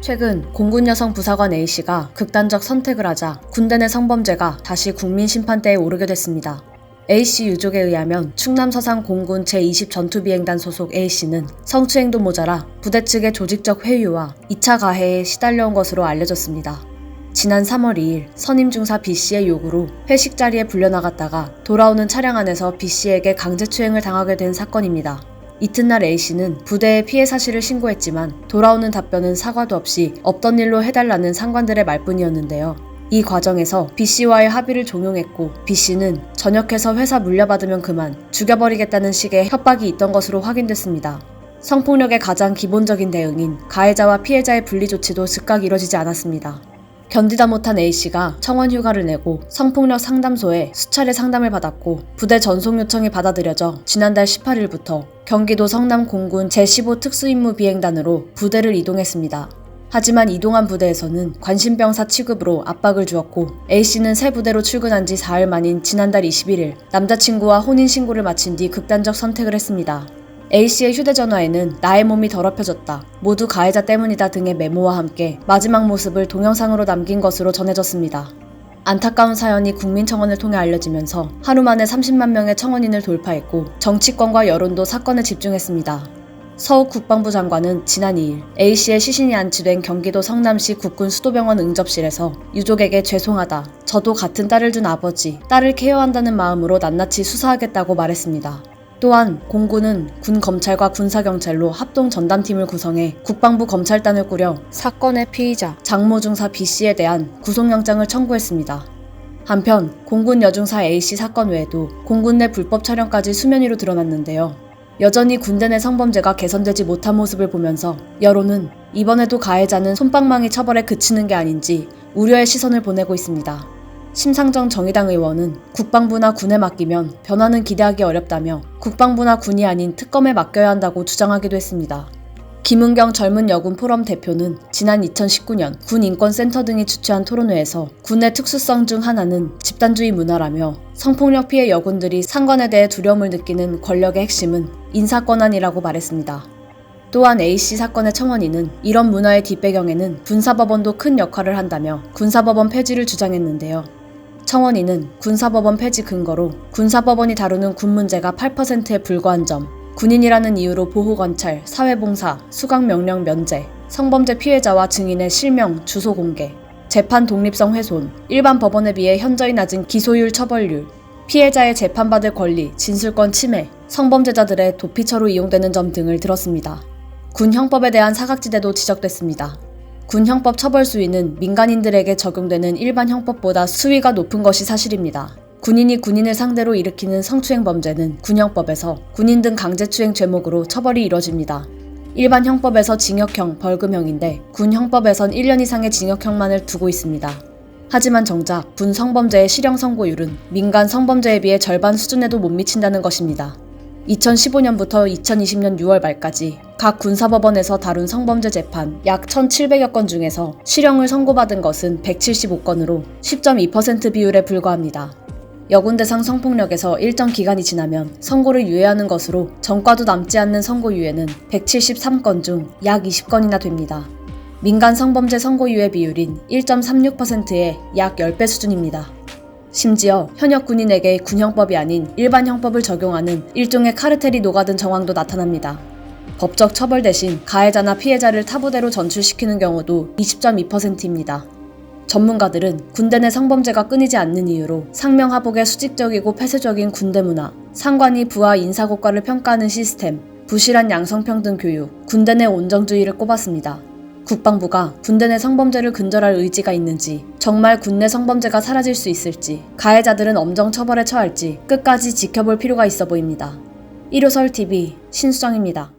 최근 공군 여성 부사관 A씨가 극단적 선택을 하자 군대 내 성범죄가 다시 국민심판대에 오르게 됐습니다. A씨 유족에 의하면 충남 서산 공군 제20 전투비행단 소속 A씨는 성추행도 모자라 부대 측의 조직적 회유와 2차 가해에 시달려온 것으로 알려졌습니다. 지난 3월 2일 선임 중사 B씨의 요구로 회식 자리에 불려나갔다가 돌아오는 차량 안에서 B씨에게 강제추행을 당하게 된 사건입니다. 이튿날 A씨는 부대에 피해 사실을 신고했지만 돌아오는 답변은 사과도 없이 없던 일로 해달라는 상관들의 말뿐이었는데요. 이 과정에서 B씨와의 합의를 종용했고 B씨는 전역해서 회사 물려받으면 그만 죽여버리겠다는 식의 협박이 있던 것으로 확인됐습니다. 성폭력의 가장 기본적인 대응인 가해자와 피해자의 분리 조치도 즉각 이뤄지지 않았습니다. 견디다 못한 A씨가 청원 휴가를 내고 성폭력 상담소에 수차례 상담을 받았고 부대 전속 요청이 받아들여져 지난달 18일부터 경기도 성남 공군 제15 특수임무 비행단으로 부대를 이동했습니다. 하지만 이동한 부대에서는 관심병사 취급으로 압박을 주었고 A씨는 새 부대로 출근한 지 4일 만인 지난달 21일 남자친구와 혼인신고를 마친 뒤 극단적 선택을 했습니다. A씨의 휴대전화에는 나의 몸이 더럽혀졌다, 모두 가해자 때문이다 등의 메모와 함께 마지막 모습을 동영상으로 남긴 것으로 전해졌습니다. 안타까운 사연이 국민청원을 통해 알려지면서 하루 만에 30만 명의 청원인을 돌파했고 정치권과 여론도 사건에 집중했습니다. 서욱 국방부 장관은 지난 2일 A씨의 시신이 안치된 경기도 성남시 국군 수도병원 응접실에서 유족에게 죄송하다, 저도 같은 딸을 둔 아버지, 딸을 케어한다는 마음으로 낱낱이 수사하겠다고 말했습니다. 또한 공군은 군 검찰과 군사경찰로 합동 전담팀을 구성해 국방부 검찰단을 꾸려 사건의 피의자 장모 중사 B씨에 대한 구속영장을 청구했습니다. 한편 공군 여중사 A씨 사건 외에도 공군 내 불법 촬영까지 수면 위로 드러났는데요. 여전히 군대 내 성범죄가 개선되지 못한 모습을 보면서 여론은 이번에도 가해자는 솜방망이 처벌에 그치는 게 아닌지 우려의 시선을 보내고 있습니다. 심상정 정의당 의원은 국방부나 군에 맡기면 변화는 기대하기 어렵다며 국방부나 군이 아닌 특검에 맡겨야 한다고 주장하기도 했습니다. 김은경 젊은 여군 포럼 대표는 지난 2019년 군인권센터 등이 주최한 토론회에서 군의 특수성 중 하나는 집단주의 문화라며 성폭력 피해 여군들이 상관에 대해 두려움을 느끼는 권력의 핵심은 인사권한이라고 말했습니다. 또한 A씨 사건의 청원인은 이런 문화의 뒷배경에는 군사법원도 큰 역할을 한다며 군사법원 폐지를 주장했는데요. 청원인은 군사법원 폐지 근거로 군사법원이 다루는 군 문제가 8%에 불과한 점, 군인이라는 이유로 보호관찰, 사회봉사, 수강명령 면제, 성범죄 피해자와 증인의 실명, 주소 공개, 재판 독립성 훼손, 일반 법원에 비해 현저히 낮은 기소율 처벌률, 피해자의 재판받을 권리, 진술권 침해, 성범죄자들의 도피처로 이용되는 점 등을 들었습니다. 군 형법에 대한 사각지대도 지적됐습니다. 군 형법 처벌 수위는 민간인들에게 적용되는 일반 형법보다 수위가 높은 것이 사실입니다. 군인이 군인을 상대로 일으키는 성추행 범죄는 군형법에서 군인 등 강제추행 죄목으로 처벌이 이뤄집니다. 일반 형법에서 징역형, 벌금형인데 군 형법에선 1년 이상의 징역형만을 두고 있습니다. 하지만 정작 군 성범죄의 실형 선고율은 민간 성범죄에 비해 절반 수준에도 못 미친다는 것입니다. 2015년부터 2020년 6월 말까지 각 군사법원에서 다룬 성범죄 재판 약 1,700여 건 중에서 실형을 선고받은 것은 175건으로 10.2% 비율에 불과합니다. 여군 대상 성폭력에서 일정 기간이 지나면 선고를 유예하는 것으로 전과도 남지 않는 선고유예는 173건 중 약 20건이나 됩니다. 민간 성범죄 선고유예 비율인 1.36%의 약 10배 수준입니다. 심지어 현역 군인에게 군형법이 아닌 일반 형법을 적용하는 일종의 카르텔이 녹아든 정황도 나타납니다. 법적 처벌 대신 가해자나 피해자를 타부대로 전출시키는 경우도 20.2%입니다. 전문가들은 군대 내 성범죄가 끊이지 않는 이유로 상명하복의 수직적이고 폐쇄적인 군대 문화, 상관이 부하 인사고과를 평가하는 시스템, 부실한 양성평등 교육, 군대 내 온정주의를 꼽았습니다. 국방부가 군대 내 성범죄를 근절할 의지가 있는지, 정말 군내 성범죄가 사라질 수 있을지, 가해자들은 엄정 처벌에 처할지 끝까지 지켜볼 필요가 있어 보입니다. 1호설TV 신수정입니다.